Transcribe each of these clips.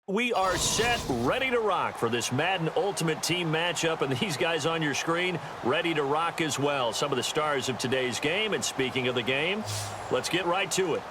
We are set, ready to rock for this Madden Ultimate Team matchup, and these guys on your screen ready to rock as well. Some of the stars of today's game, and speaking of the game, let's get right to it.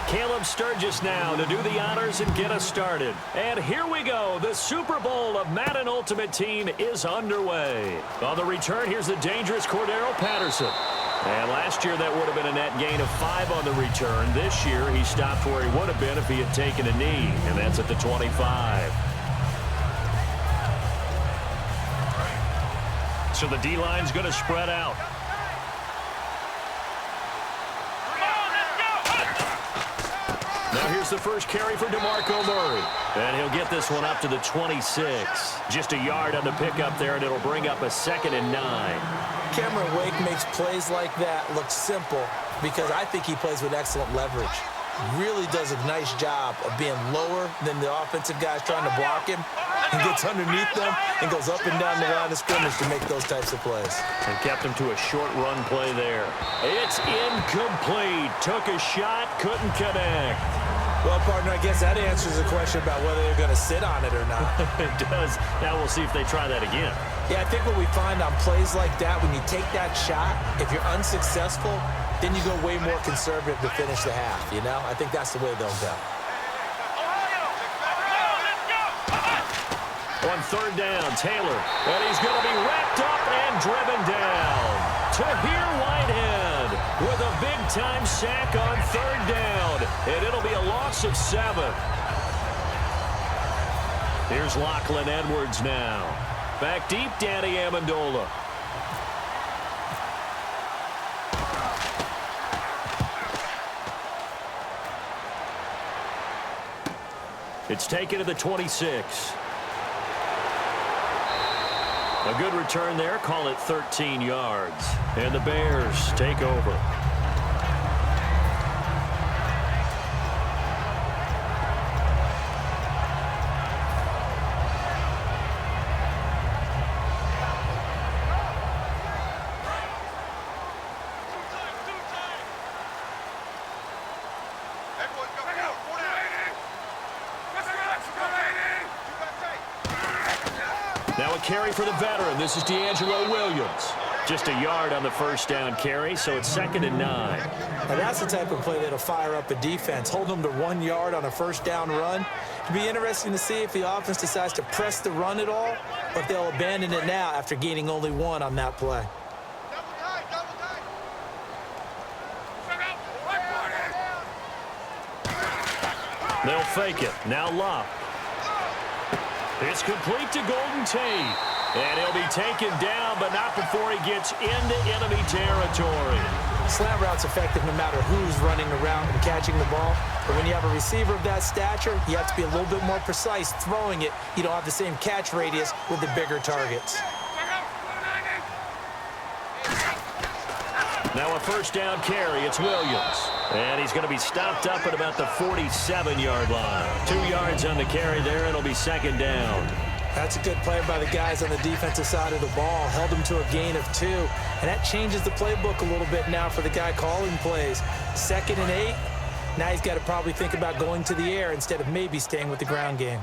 Caleb Sturgis now to do the honors and get us started. And here we go. The Super Bowl of Madden Ultimate Team is underway. On the return, here's the dangerous Cordero Patterson. And last year, that would have been a net gain of 5 on the return. This year, he stopped where he would have been if he had taken a knee, and that's at the 25. So the D-line's going to spread out. Now here's the first carry for DeMarco Murray. And he'll get this one up to the 26. Just a yard on the pickup there, and it'll bring up a 2nd and 9. Cameron Wake makes plays like that look simple because I think he plays with excellent leverage. Really does a nice job of being lower than the offensive guys trying to block him. He gets underneath them and goes up and down the line of scrimmage to make those types of plays. And kept him to a short run play there. It's incomplete. Took a shot, couldn't connect. Well, partner, I guess that answers the question about whether they're going to sit on it or not. It does. Now we'll see if they try that again. Yeah, I think what we find on plays like that, when you take that shot, if you're unsuccessful, then you go way more conservative to finish the half, you know? I think that's the way they'll go. On 3rd down, Taylor. And he's going to be wrapped up and driven down. Tahir Whitehead with a big-time sack on 3rd down. And it'll be a loss of 7. Here's Lachlan Edwards now. Back deep, Danny Amendola. It's taken to the 26. A good return there. Call it 13 yards. And the Bears take over. Now a carry for the veteran. This is D'Angelo Williams. Just a yard on the 1st down carry, so it's 2nd and 9. Now that's the type of play that'll fire up a defense. Hold them to 1 yard on a 1st down run. It'll be interesting to see if the offense decides to press the run at all, or if they'll abandon it now after gaining only 1 on that play. They'll fake it. Now Locke. It's complete to Golden Tate. And he'll be taken down, but not before he gets into enemy territory. Slant route's effective no matter who's running around and catching the ball. But when you have a receiver of that stature, you have to be a little bit more precise throwing it. You don't have the same catch radius with the bigger targets. Now a 1st down carry. It's Williams. And he's going to be stopped up at about the 47-yard line. 2 yards on the carry there. It'll be 2nd down. That's a good play by the guys on the defensive side of the ball. Held him to a gain of 2. And that changes the playbook a little bit now for the guy calling plays. 2nd and 8. Now he's got to probably think about going to the air instead of maybe staying with the ground game.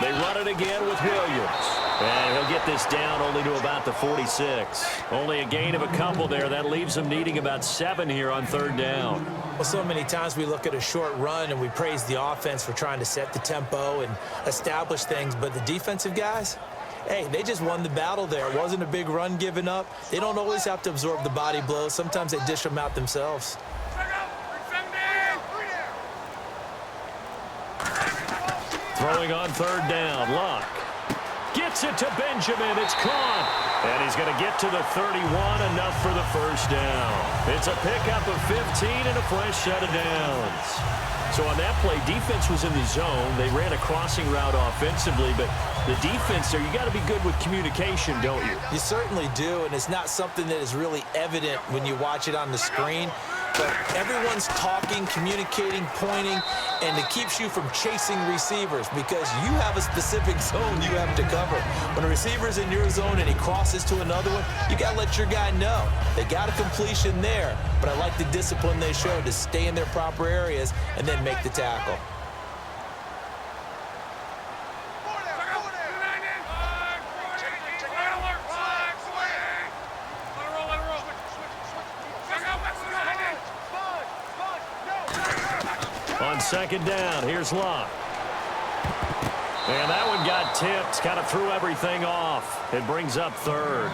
They run it again with Williams. And he'll get this down only to about the 46. Only a gain of a couple there. That leaves them needing about 7 here on 3rd down. Well, so many times we look at a short run and we praise the offense for trying to set the tempo and establish things. But the defensive guys, hey, they just won the battle there. It wasn't a big run given up. They don't always have to absorb the body blows. Sometimes they dish them out themselves. Throwing on 3rd down, Locke. Gets it to Benjamin. It's caught. And he's going to get to the 31, enough for the 1st down. It's a pickup of 15 and a fresh set of downs. So on that play, defense was in the zone. They ran a crossing route offensively, but the defense there, you got to be good with communication, don't you? You certainly do, and it's not something that is really evident when you watch it on the screen. but everyone's talking, communicating, pointing, and it keeps you from chasing receivers because you have a specific zone you have to cover. When a receiver's in your zone and he crosses to another one, you got to let your guy know. They got a completion there, but I like the discipline they showed to stay in their proper areas and then make the tackle. On second down, here's Locke. And that one got tipped, kind of threw everything off. It brings up third.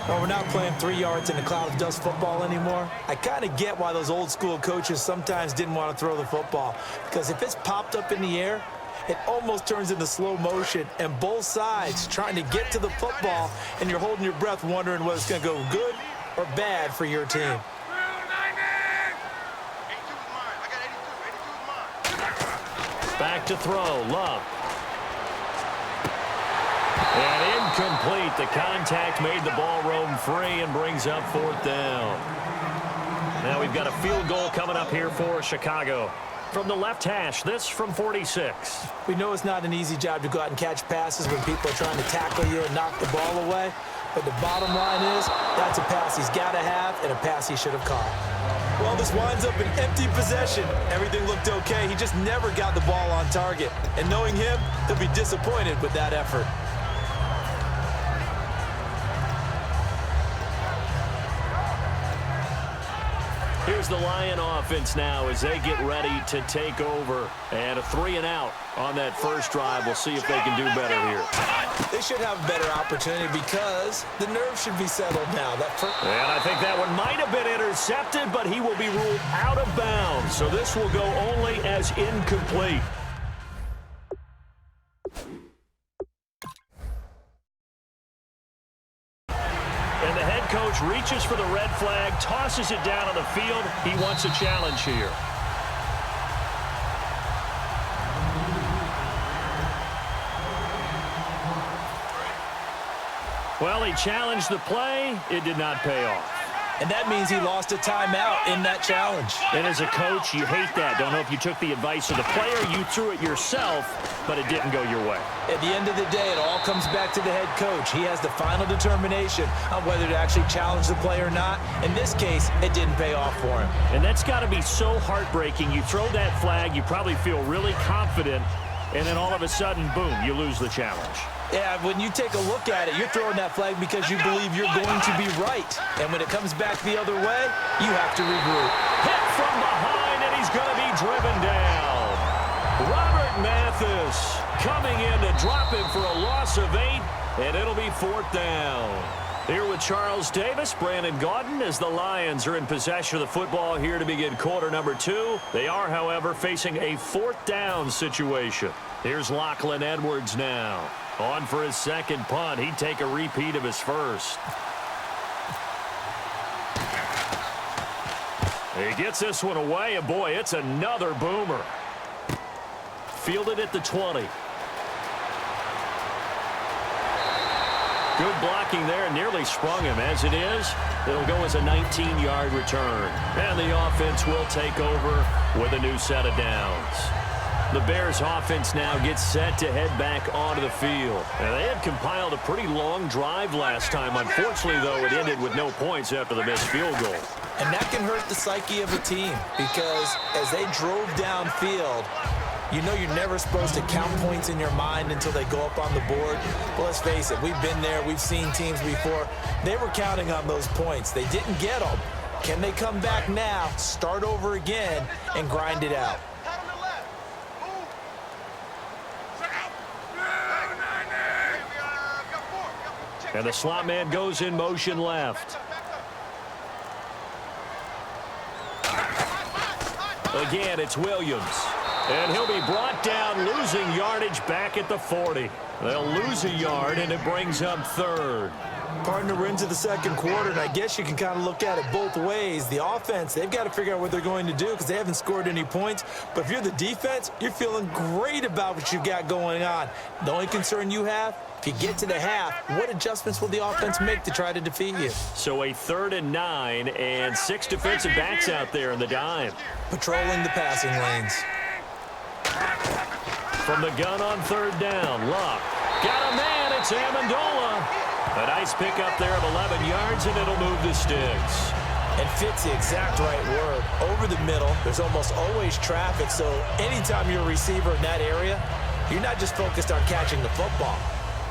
Well, we're not playing 3 yards in the cloud of dust football anymore. I kind of get why those old school coaches sometimes didn't want to throw the football, because if it's popped up in the air, it almost turns into slow motion, and both sides trying to get to the football, and you're holding your breath wondering whether it's going to go good or bad for your team. Back to throw, Love. And incomplete. The contact made the ball roam free and brings up fourth down. Now we've got a field goal coming up here for Chicago. From the left hash, this from 46. We know it's not an easy job to go out and catch passes when people are trying to tackle you and knock the ball away. But the bottom line is, that's a pass he's got to have and a pass he should have caught. Well, this winds up an empty possession. Everything looked okay. He just never got the ball on target. And knowing him, he'll be disappointed with that effort. Here's the Lion offense now as they get ready to take over. And a 3-and-out on that first drive. We'll see if they can do better here. They should have a better opportunity because the nerves should be settled now. And I think that one might have been intercepted, but he will be ruled out of bounds. So this will go only as incomplete. And the head coach reaches for the red flag, tosses it down on the field. He wants a challenge here. Well, he challenged the play. It did not pay off. And that means he lost a timeout in that challenge. And as a coach, you hate that. Don't know if you took the advice of the player, you threw it yourself, but it didn't go your way. At the end of the day, it all comes back to the head coach. He has the final determination on whether to actually challenge the play or not. In this case, it didn't pay off for him. And that's got to be so heartbreaking. You throw that flag, you probably feel really confident, and then all of a sudden, boom, you lose the challenge. Yeah, when you take a look at it, you're throwing that flag because you believe you're going to be right. And when it comes back the other way, you have to regroup. Hit from behind, and he's going to be driven down. Robert Mathis coming in to drop him for a loss of 8, and it'll be fourth down. Here with Charles Davis, Brandon Gaudin, as the Lions are in possession of the football here to begin quarter number 2. They are, however, facing a fourth down situation. Here's Lachlan Edwards now. On for his second punt. He'd take a repeat of his first. He gets this one away, and boy, it's another boomer. Fielded at the 20. Good blocking there, nearly sprung him. As it is, it'll go as a 19-yard return. And the offense will take over with a new set of downs. The Bears offense now gets set to head back onto the field. Now, they had compiled a pretty long drive last time. Unfortunately, though, it ended with no points after the missed field goal. And that can hurt the psyche of a team because as they drove downfield, you know you're never supposed to count points in your mind until they go up on the board. But let's face it, we've been there. We've seen teams before. They were counting on those points. They didn't get them. Can they come back now, start over again, and grind it out? And the slot man goes in motion left. Again, it's Williams. And he'll be brought down, losing yardage back at the 40. They'll lose a yard, and it brings up third. Partner, we're into the second quarter, and I guess you can kind of look at it both ways. The offense, they've got to figure out what they're going to do because they haven't scored any points. But if you're the defense, you're feeling great about what you've got going on. The only concern you have, if you get to the half, what adjustments will the offense make to try to defeat you? So a 3rd and 9 and 6 defensive backs out there in the dime. Patrolling the passing lanes. From the gun on 3rd down, Luck. Got a man, it's Amendola. A nice pick up there of 11 yards, and it'll move the sticks. And fit's the exact right word. Over the middle, there's almost always traffic, so anytime you're a receiver in that area, you're not just focused on catching the football.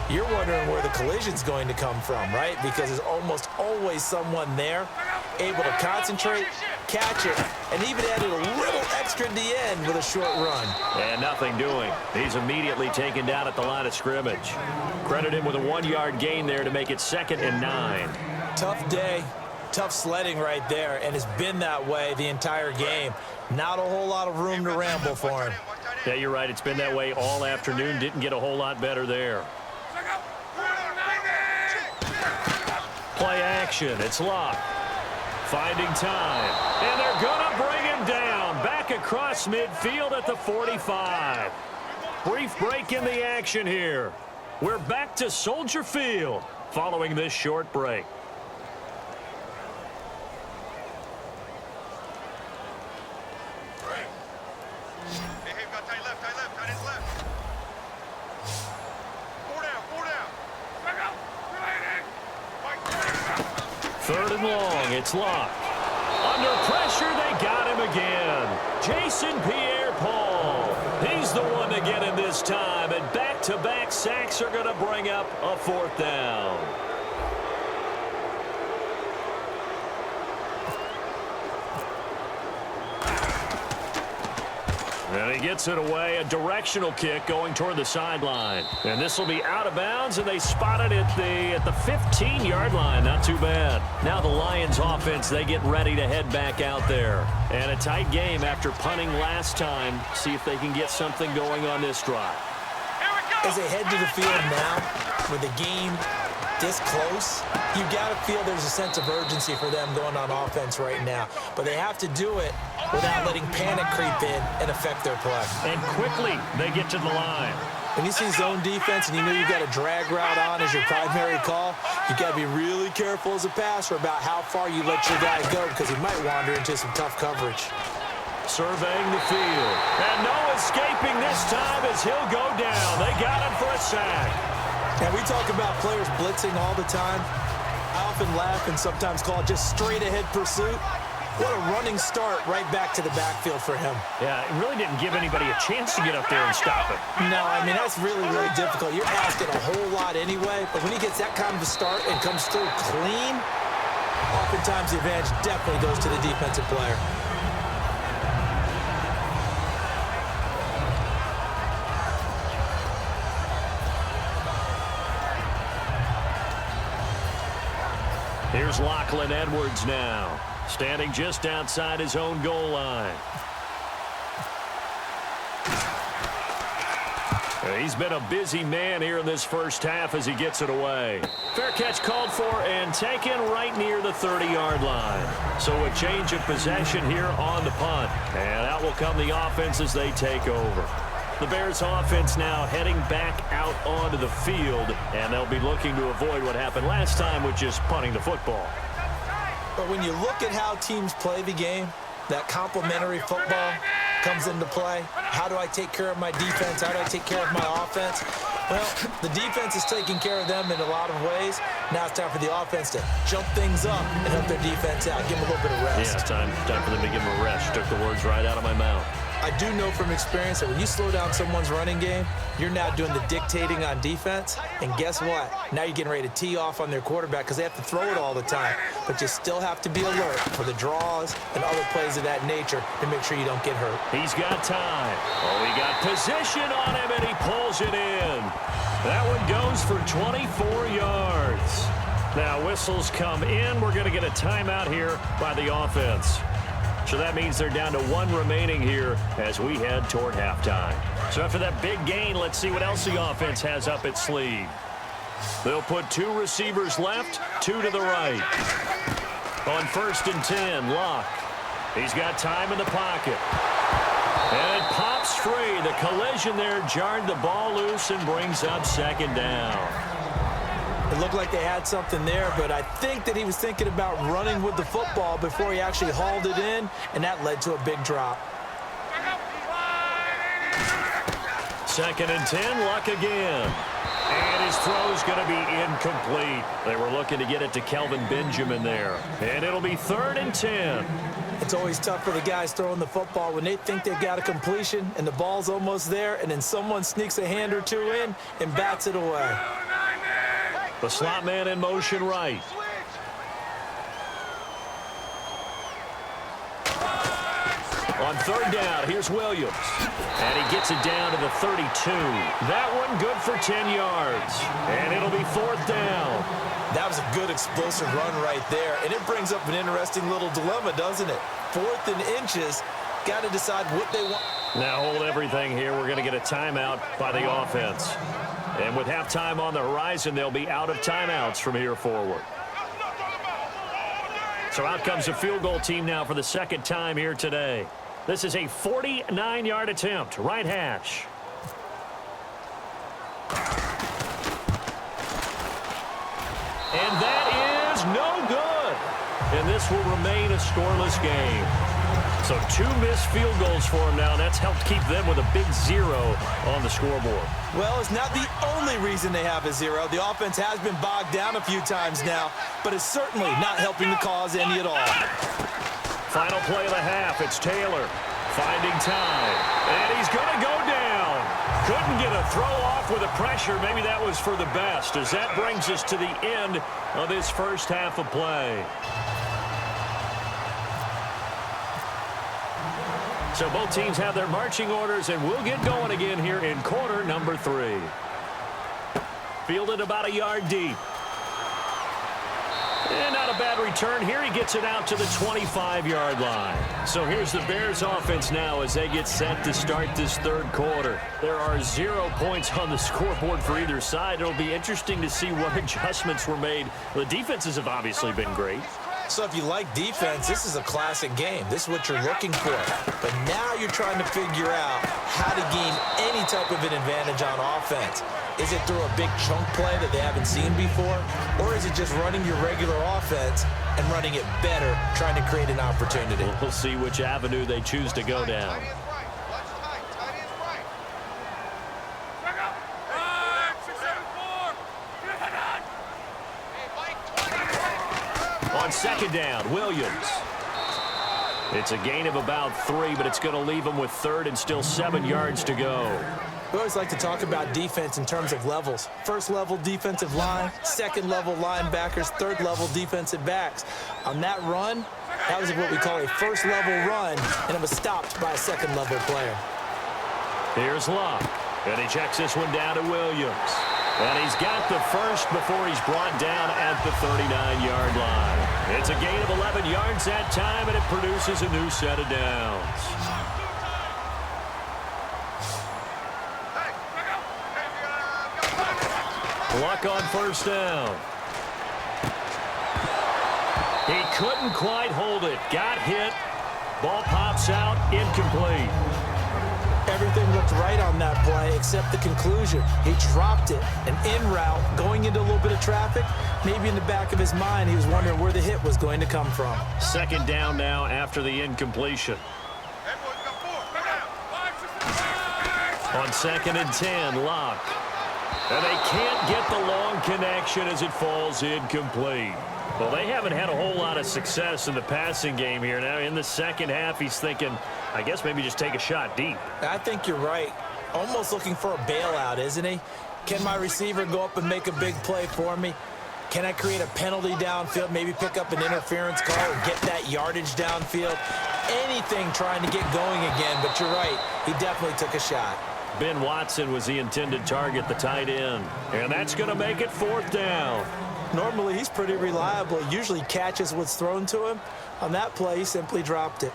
You're wondering where the collision's going to come from, right? Because there's almost always someone there able to concentrate, catch it, and even added a little extra at the end with a short run. And nothing doing. He's immediately taken down at the line of scrimmage. Credit him with a 1-yard gain there to make it 2nd and 9. Tough day, tough sledding right there, and it's been that way the entire game. Not a whole lot of room to ramble for him. Yeah, you're right. It's been that way all afternoon. Didn't get a whole lot better there. Play action. It's Luck. Finding time. And they're going to bring him down. Back across midfield at the 45. Brief break in the action here. We're back to Soldier Field following this short break. Third and long, it's Luck. Under pressure, they got him again. Jason Pierre-Paul. He's the one to get him this time, and back-to-back sacks are going to bring up a 4th down. And he gets it away, a directional kick going toward the sideline. And this will be out of bounds, and they spot it at the 15-yard line. Not too bad. Now the Lions offense, they get ready to head back out there. And a tight game after punting last time. See if they can get something going on this drive. As they head to the field now, with the game this close, you got to feel there's a sense of urgency for them going on offense right now. But they have to do it without letting panic creep in and affect their play. And quickly, they get to the line. When you see zone defense and you know you've got a drag route on as your primary call, you got to be really careful as a passer about how far you let your guy go because he might wander into some tough coverage. Surveying the field. And no escaping this time as he'll go down. They got him for a sack. And we talk about players blitzing all the time. I often laugh and sometimes call it just straight-ahead pursuit. What a running start right back to the backfield for him. Yeah, it really didn't give anybody a chance to get up there and stop it. No, I mean, that's really, really difficult. You're asking a whole lot anyway, but when he gets that kind of a start and comes through clean, oftentimes the advantage definitely goes to the defensive player. Here's Lachlan Edwards now, standing just outside his own goal line. He's been a busy man here in this first half as he gets it away. Fair catch called for and taken right near the 30-yard line. So a change of possession here on the punt. And out will come the offense as they take over. The Bears offense now heading back out onto the field, and they'll be looking to avoid what happened last time, which is punting the football. But when you look at how teams play the game, that complementary football comes into play. How do I take care of my defense? How do I take care of my offense? Well, the defense is taking care of them in a lot of ways. Now it's time for the offense to jump things up and help their defense out, give them a little bit of rest. Yeah, time for them to give them a rest. You took the words right out of my mouth. I do know from experience that when you slow down someone's running game, you're now doing the dictating on defense. And guess what? Now you're getting ready to tee off on their quarterback because they have to throw it all the time. But you still have to be alert for the draws and other plays of that nature to make sure you don't get hurt. He's got time. Oh, he got position on him, and he pulls it in. That one goes for 24 yards. Now whistles come in. We're going to get a timeout here by the offense. So that means they're down to one remaining here as we head toward halftime. So after that big gain, let's see what else the offense has up its sleeve. They'll put 2 receivers left, 2 to the right. On 1st and 10, Locke. He's got time in the pocket. And it pops free. The collision there jarred the ball loose and brings up 2nd down. It looked like they had something there, but I think that he was thinking about running with the football before he actually hauled it in, and that led to a big drop. 2nd and 10, Luck again. And his throw's going to be incomplete. They were looking to get it to Kelvin Benjamin there. And it'll be 3rd and 10. It's always tough for the guys throwing the football when they think they've got a completion and the ball's almost there, and then someone sneaks a hand or 2 in and bats it away. The slot man in motion right. On 3rd down, here's Williams. And he gets it down to the 32. That one good for 10 yards. And it'll be 4th down. That was a good explosive run right there. And it brings up an interesting little dilemma, doesn't it? 4th and inches, got to decide what they want. Now hold everything here. We're going to get a timeout by the offense. And with halftime on the horizon, they'll be out of timeouts from here forward. So out comes the field goal team now for the 2nd time here today. This is a 49-yard attempt, right hash. And that is no good. And this will remain a scoreless game. So 2 missed field goals for him now, and that's helped keep them with a big 0 on the scoreboard. Well, it's not the only reason they have a 0. The offense has been bogged down a few times now, but it's certainly not helping the cause any at all. Final play of the half. It's Taylor finding time. And he's going to go down. Couldn't get a throw off with the pressure. Maybe that was for the best, as that brings us to the end of this first half of play. So both teams have their marching orders, and we'll get going again here in quarter number 3. Fielded about a yard deep. And not a bad return here. He gets it out to the 25-yard line. So here's the Bears offense now as they get set to start this 3rd quarter. There are 0 points on the scoreboard for either side. It'll be interesting to see what adjustments were made. The defenses have obviously been great. So if you like defense, this is a classic game. This is what you're looking for. But now you're trying to figure out how to gain any type of an advantage on offense. Is it through a big chunk play that they haven't seen before? Or is it just running your regular offense and running it better, trying to create an opportunity? We'll see which avenue they choose to go down. On 2nd down, Williams. It's a gain of about 3, but it's going to leave them with 3rd and still 7 yards to go. We always like to talk about defense in terms of levels. 1st level defensive line, 2nd level linebackers, 3rd level defensive backs. On that run, that was what we call a 1st level run, and it was stopped by a 2nd level player. Here's Locke, and he checks this one down to Williams. And he's got the first before he's brought down at the 39-yard line. It's a gain of 11 yards that time, and it produces a new set of downs. Luck on 1st down. He couldn't quite hold it. Got hit. Ball pops out. Incomplete. Everything looked right on that play except the conclusion. He dropped it, an in route, going into a little bit of traffic. Maybe in the back of his mind, he was wondering where the hit was going to come from. 2nd down now after the incompletion. On 2nd and 10, Locke. And they can't get the long connection as it falls incomplete. Well, they haven't had a whole lot of success in the passing game here. Now, in the 2nd half, he's thinking, I guess maybe just take a shot deep. I think you're right. Almost looking for a bailout, isn't he? Can my receiver go up and make a big play for me? Can I create a penalty downfield, maybe pick up an interference call or get that yardage downfield? Anything trying to get going again, but you're right. He definitely took a shot. Ben Watson was the intended target, the tight end. And that's going to make it 4th down. Normally, he's pretty reliable. He usually catches what's thrown to him. On that play, he simply dropped it.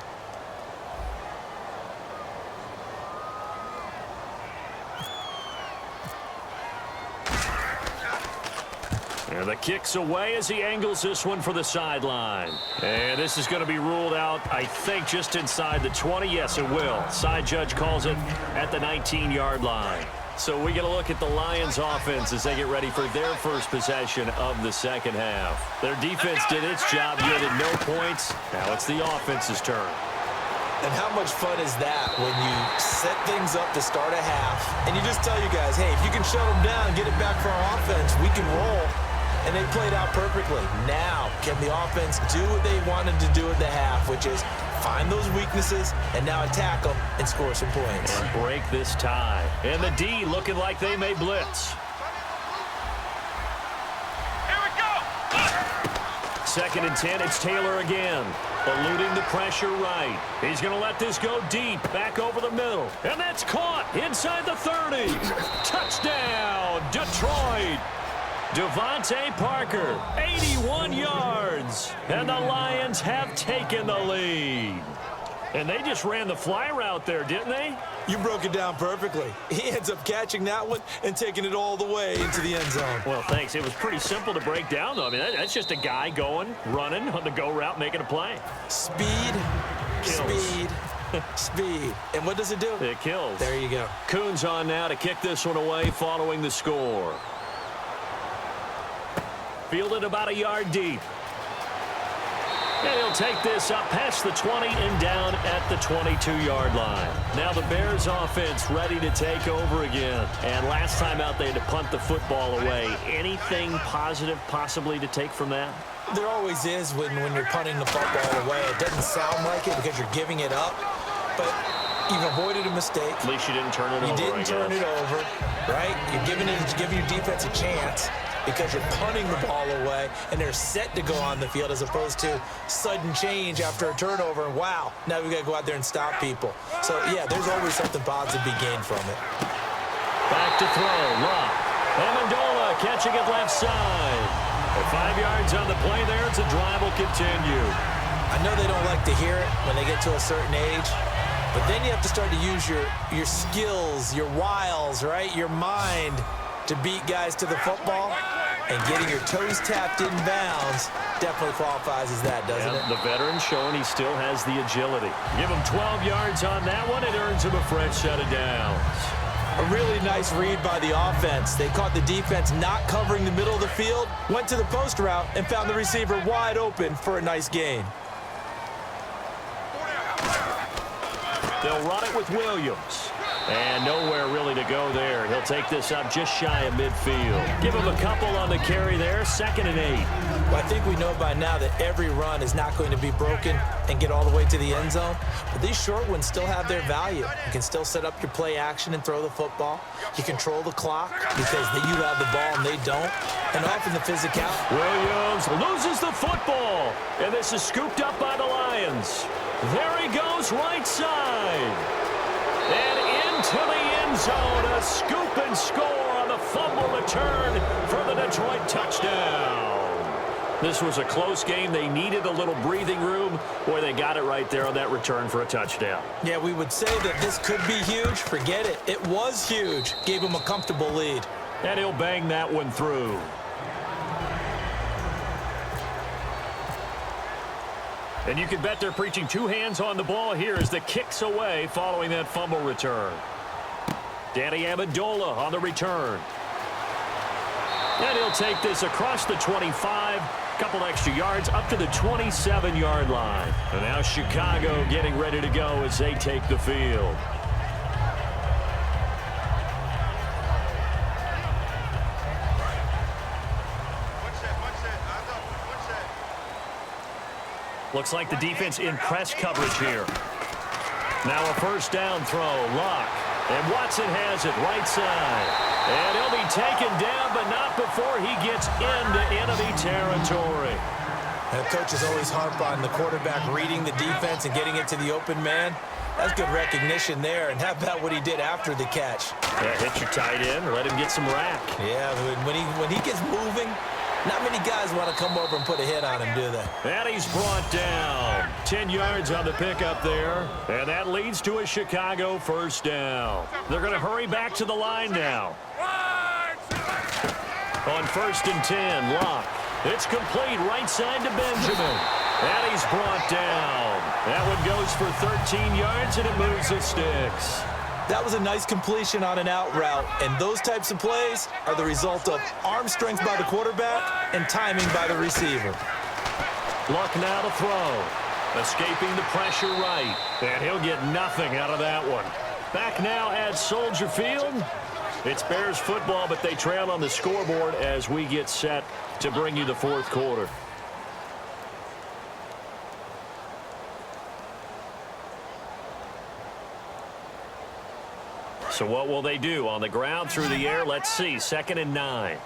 And the kick's away as he angles this one for the sideline. And this is going to be ruled out, I think, just inside the 20. Yes, it will. Side judge calls it at the 19-yard line. So we get a look at the Lions offense as they get ready for their first possession of the second half. Their defense did its job, yielded no points. Now it's the offense's turn. And how much fun is that when you set things up to start a half and you just tell you guys, hey, if you can shut them down, get it back for our offense, we can roll. And they played out perfectly. Now, can the offense do what they wanted to do at the half, which is find those weaknesses and now attack them and score some points. And break this tie. And the D looking like they may blitz. Here we go. 2nd and 10, it's Taylor again. Eluding the pressure right. He's going to let this go deep, back over the middle. And that's caught inside the 30. Touchdown, Detroit. Devontae Parker, 81 yards. And the Lions have taken the lead. And they just ran the fly route there, didn't they? You broke it down perfectly. He ends up catching that one and taking it all the way into the end zone. Well, thanks. It was pretty simple to break down, though. I mean, that's just a guy going, running on the go route, making a play. Speed, Kills. speed, speed. And what does it do? It kills. There you go. Coons on now to kick this one away following the score. Fielded about a yard deep. And he'll take this up past the 20 and down at the 22-yard line. Now the Bears offense ready to take over again. And last time out they had to punt the football away. Anything positive possibly to take from that? There always is when you're punting the football away. It doesn't sound like it because you're giving it up, but you've avoided a mistake. At least you didn't turn it over. You didn't turn it over, right? You're giving your defense a chance because you're punting the ball away and they're set to go on the field as opposed to sudden change after a turnover. And wow, now we got to go out there and stop people. So, yeah, there's always something positive to be gained from it. Back to throw, Luck. Amendola catching it left side. 5 yards on the play there as the drive will continue. I know they don't like to hear it when they get to a certain age, but then you have to start to use your skills, your wiles, right, your mind to beat guys to the football. And getting your toes tapped in bounds definitely qualifies as that, doesn't it? The veteran showing he still has the agility. Give him 12 yards on that one. It earns him a fresh set of downs. A really nice read by the offense. They caught the defense not covering the middle of the field, went to the post route, and found the receiver wide open for a nice gain. They'll run it with Williams. And nowhere really to go there. He'll take this up just shy of midfield. Give him a couple on the carry there. 2nd and 8. Well, I think we know by now that every run is not going to be broken and get all the way to the end zone. But these short ones still have their value. You can still set up your play action and throw the football. You control the clock because you have the ball and they don't. And often the physicality. Williams loses the football. And this is scooped up by the Lions. There he goes, right side. And into the end zone, a scoop and score on the fumble return for the Detroit touchdown. This was a close game. They needed a little breathing room. Boy, they got it right there on that return for a touchdown. Yeah, we would say that this could be huge. Forget it. It was huge. Gave him a comfortable lead. And he'll bang that one through. And you can bet they're preaching two hands on the ball here as the kick's away following that fumble return. Danny Amendola on the return. And he'll take this across the 25, couple extra yards up to the 27-yard line. And now Chicago getting ready to go as they take the field. Looks like the defense in press coverage here. Now a first down throw. Luck. And Watson has it right side. And he'll be taken down, but not before he gets into enemy territory. And coaches always harp on the quarterback reading the defense and getting it to the open man. That's good recognition there. And how about what he did after the catch? Yeah, hit your tight end, let him get some rack. Yeah, when he gets moving, not many guys want to come over and put a hit on him, do they? And he's brought down. 10 yards on the pickup there. And that leads to a Chicago first down. They're going to hurry back to the line now. On 1st and 10, Locke. It's complete right side to Benjamin. And he's brought down. That one goes for 13 yards, and it moves the sticks. That was a nice completion on an out route, and those types of plays are the result of arm strength by the quarterback and timing by the receiver. Luck now to throw. Escaping the pressure right, and he'll get nothing out of that one. Back now at Soldier Field. It's Bears football, but they trail on the scoreboard as we get set to bring you the fourth quarter. So what will they do? On the ground, through the air, let's see. 2nd and 9.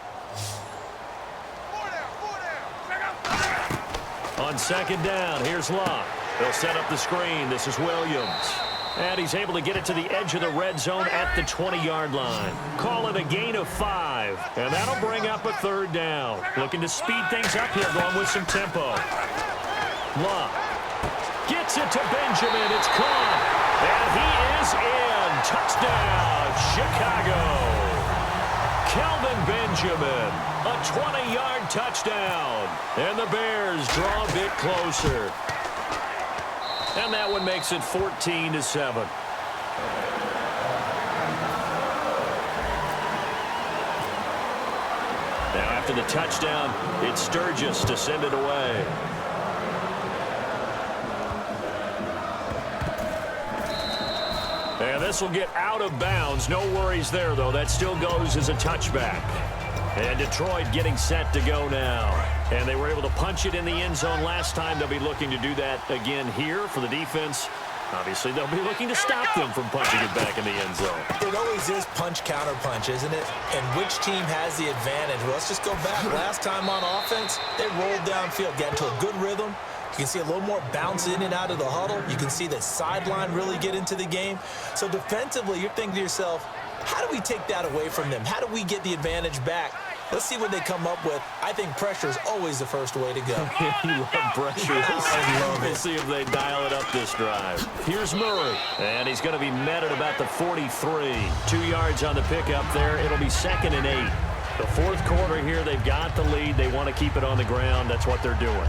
On 2nd down, here's Locke. They'll set up the screen. This is Williams. And he's able to get it to the edge of the red zone at the 20-yard line. Call it a gain of 5. And that'll bring up a 3rd down. Looking to speed things up here, going with some tempo. Locke gets it to Benjamin. It's caught. And he is in. Touchdown, Chicago. Kelvin Benjamin, a 20-yard touchdown. And the Bears draw a bit closer. And that one makes it 14-7. Now after the touchdown, it's Sturgis to send it away. And this will get out of bounds. No worries there, though. That still goes as a touchback. And Detroit getting set to go now. And they were able to punch it in the end zone last time. They'll be looking to do that again here for the defense. Obviously, they'll be looking to stop them from punching it back in the end zone. It always is punch-counter-punch, isn't it? And which team has the advantage? Well, let's just go back. Last time on offense, they rolled downfield, got into a good rhythm. You can see a little more bounce in and out of the huddle. You can see the sideline really get into the game. So defensively, you're thinking to yourself, how do we take that away from them? How do we get the advantage back? Let's see what they come up with. I think pressure is always the first way to go. You love pressure. We'll see if they dial it up this drive. Here's Murray, and he's going to be met at about the 43. 2 yards on the pickup there. It'll be 2nd and 8. The fourth quarter here, they've got the lead. They want to keep it on the ground. That's what they're doing.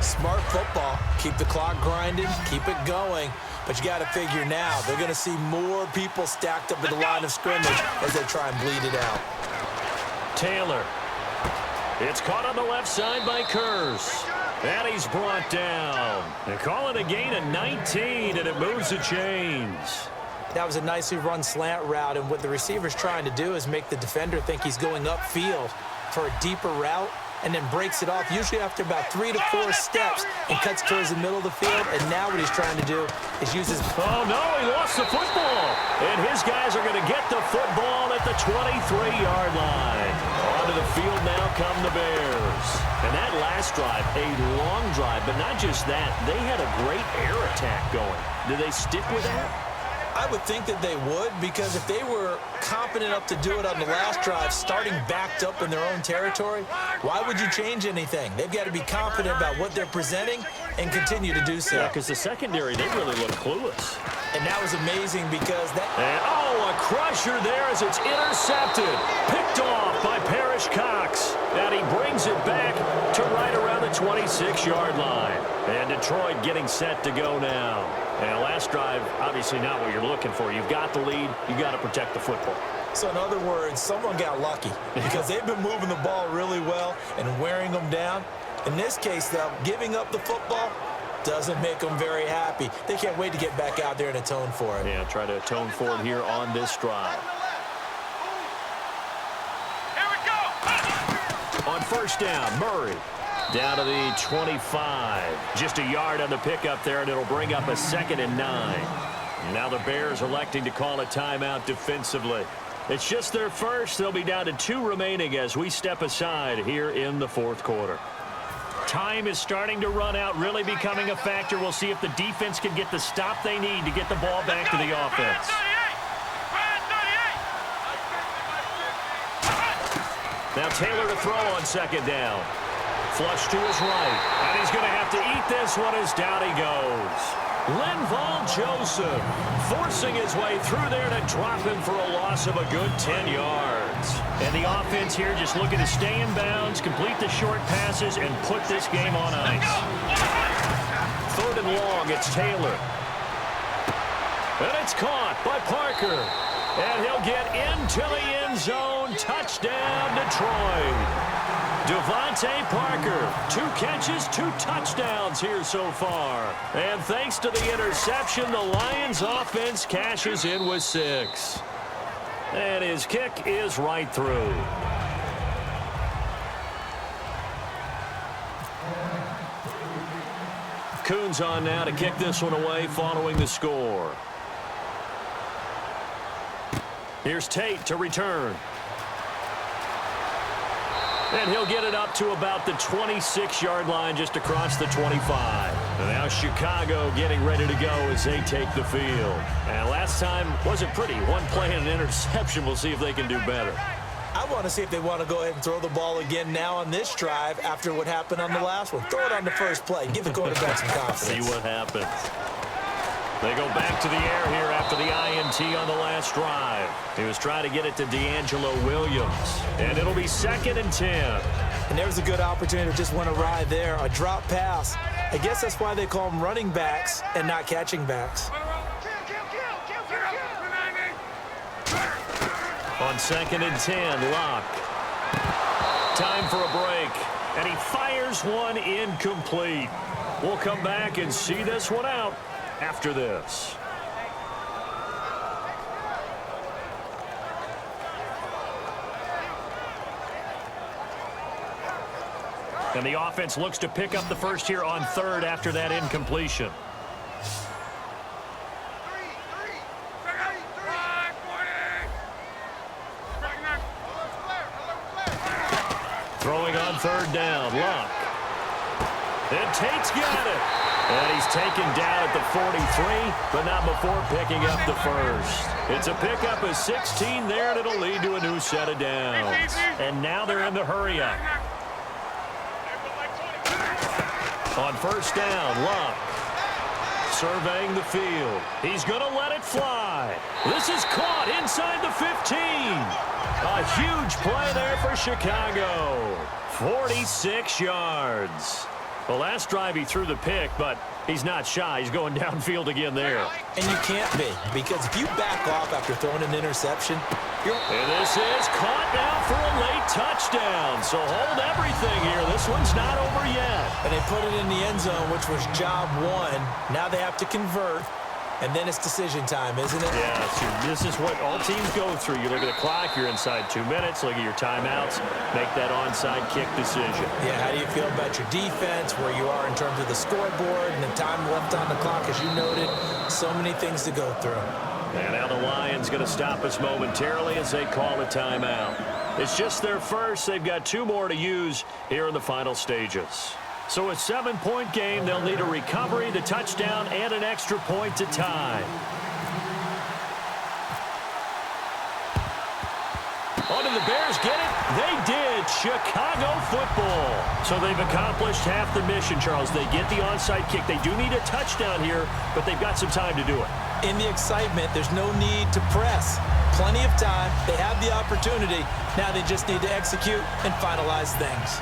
Smart football. Keep the clock grinding. Keep it going. But you got to figure now, they're going to see more people stacked up at the line of scrimmage as they try and bleed it out. Taylor. It's caught on the left side by Kurz. And he's brought down. They call it a gain of 19, and it moves the chains. That was a nicely run slant route, and what the receiver's trying to do is make the defender think he's going upfield for a deeper route, and then breaks it off, usually after about 3 to 4 steps, and cuts towards the middle of the field. And now what he's trying to do is use his... Oh, no, he lost the football. And his guys are going to get the football at the 23-yard line. Onto the field now come the Bears. And that last drive, a long drive, but not just that. They had a great air attack going. Do they stick with that? I would think that they would, because if they were competent enough to do it on the last drive, starting backed up in their own territory, why would you change anything? They've got to be confident about what they're presenting and continue to do so. Yeah, because the secondary, they really look clueless. And that was amazing because that... And, oh, a crusher there as it's intercepted. Picked off by Parrish Cox. And he brings it back to right around the 26-yard line. And Detroit getting set to go now. And last drive, obviously not what you're looking for. You've got the lead. You've got to protect the football. So in other words, someone got lucky because they've been moving the ball really well and wearing them down. In this case, though, giving up the football doesn't make them very happy. They can't wait to get back out there and atone for it. Yeah, try to atone for it here on this drive. Here we go. On 1st down, Murray. Down to the 25. Just a yard on the pickup there, and it'll bring up a 2nd and 9. Now the Bears electing to call a timeout defensively. It's just their first. They'll be down to 2 remaining as we step aside here in the fourth quarter. Time is starting to run out, really becoming a factor. We'll see if the defense can get the stop they need to get the ball back to the offense. Now Taylor to throw on 2nd down. Flush to his right, and he's going to have to eat this one as down he goes. Linval Joseph forcing his way through there to drop him for a loss of a good 10 yards. yards. And the offense here just looking to stay in bounds, complete the short passes, and put this game on ice. 3rd and long, it's Taylor. And it's caught by Parker. And he'll get into the end zone. Touchdown, Detroit. Devontae Parker, 2 catches, 2 touchdowns here so far. And thanks to the interception, the Lions offense cashes in with 6. And his kick is right through. Coons on now to kick this one away following the score. Here's Tate to return. And he'll get it up to about the 26-yard line, just across the 25. And now Chicago getting ready to go as they take the field. And last time wasn't pretty. 1 play and an interception. We'll see if they can do better. I want to see if they want to go ahead and throw the ball again now on this drive after what happened on the last one. Throw it on the first play. Give the quarterback some confidence. See what happens. They go back to the air here after the INT on the last drive. He was trying to get it to D'Angelo Williams. And it'll be 2nd and 10. And there's a good opportunity to just want to ride there. A drop pass. I guess that's why they call them running backs and not catching backs. On 2nd and 10, Locke. Time for a break. And he fires one incomplete. We'll come back and see this one out after this. And the offense looks to pick up the first here on 3rd after that incompletion. Throwing on 3rd down, Locke. And Tate's got it. And he's taken down at the 43, but not before picking up the first. It's a pickup of 16 there, and it'll lead to a new set of downs. And now they're in the hurry-up. On 1st down, Locke. Surveying the field. He's going to let it fly. This is caught inside the 15. A huge play there for Chicago. 46 yards. The last drive he threw the pick, but he's not shy. He's going downfield again there. And you can't be, because if you back off after throwing an interception, and this is caught now for a late touchdown. So hold everything here. This one's not over yet. And they put it in the end zone, which was job 1. Now they have to convert. And then it's decision time, isn't it? Yeah, this is what all teams go through. You look at the clock, you're inside 2 minutes, look at your timeouts, make that onside kick decision. Yeah, how do you feel about your defense, where you are in terms of the scoreboard, and the time left on the clock, as you noted? So many things to go through. And now the Lions going to stop us momentarily as they call a timeout. It's just their first. They've got 2 more to use here in the final stages. So a 7-point game, they'll need a recovery, the touchdown, and an extra point to tie. Oh, did the Bears get it? They did. Chicago football. So they've accomplished half the mission, Charles. They get the onside kick. They do need a touchdown here, but they've got some time to do it. In the excitement, there's no need to press. Plenty of time. They have the opportunity. Now they just need to execute and finalize things.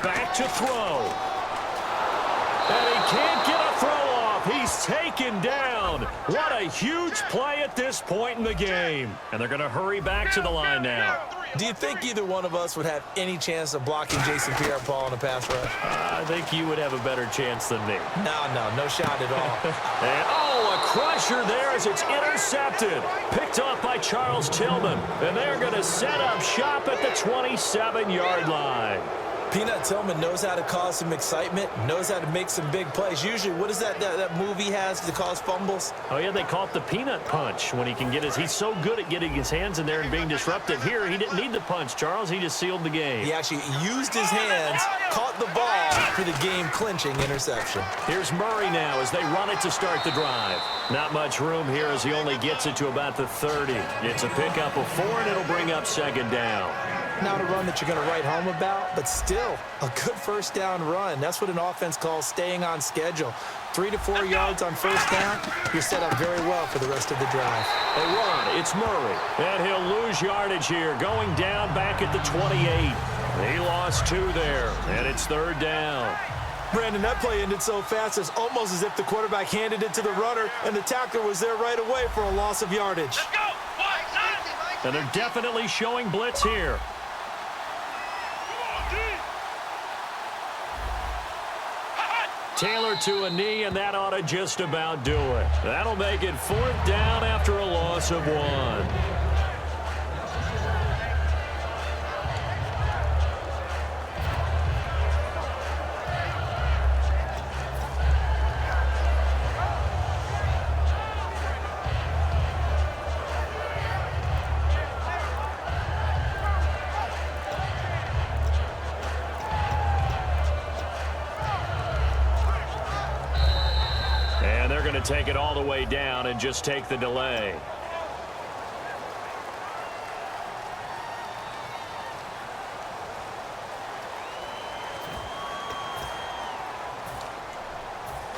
Back to throw. And he can't get a throw off. He's taken down. What a huge play at this point in the game. And they're going to hurry back to the line now. Do you think either one of us would have any chance of blocking Jason Pierre-Paul in a pass rush? I think you would have a better chance than me. No shot at all. And, a crusher there as it's intercepted. Picked off by Charles Tillman. And they're going to set up shop at the 27-yard line. Peanut Tillman knows how to cause some excitement, knows how to make some big plays. Usually, what is that move he has to cause fumbles? Oh, yeah, they call it the peanut punch when he can get he's so good at getting his hands in there and being disruptive. Here, he didn't need the punch, Charles. He just sealed the game. He actually used his hands, caught the ball for the game-clinching interception. Here's Murray now as they run it to start the drive. Not much room here as he only gets it to about the 30. It's a pickup of 4, and it'll bring up 2nd down. Not a run that you're going to write home about, but still a good first down run. That's what an offense calls staying on schedule. 3 to 4 yards on first down, you're set up very well for the rest of the drive. They run. It's Murray. And he'll lose yardage here, going down back at the 28. He lost 2 there, and it's 3rd down. Brandon, that play ended so fast, it's almost as if the quarterback handed it to the runner, and the tackler was there right away for a loss of yardage. Let's go. And they're definitely showing blitz here. Taylor to a knee, and that ought to just about do it. That'll make it 4th down after a loss of 1. And they're going to take it all the way down and just take the delay.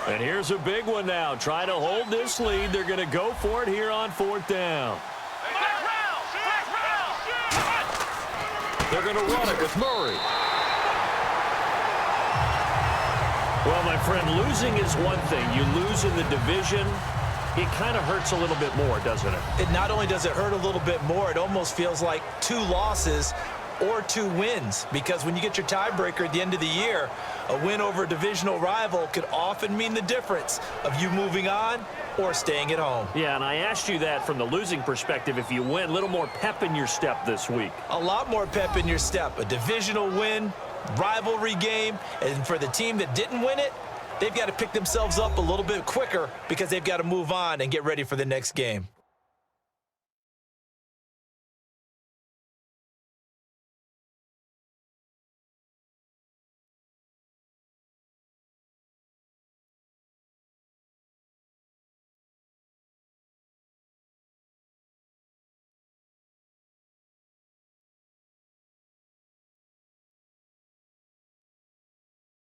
And here's a big one now. Trying to hold this lead. They're going to go for it here on 4th down. They're going to run it with Murray. Well, my friend, losing is one thing. You lose in the division, it kind of hurts a little bit more, doesn't it? It not only does it hurt a little bit more, it almost feels like 2 losses or 2 wins. Because when you get your tiebreaker at the end of the year, a win over a divisional rival could often mean the difference of you moving on or staying at home. Yeah, and I asked you that from the losing perspective. If you win, a little more pep in your step this week. A lot more pep in your step. A divisional win, rivalry game, and for the team that didn't win it, they've got to pick themselves up a little bit quicker because they've got to move on and get ready for the next game.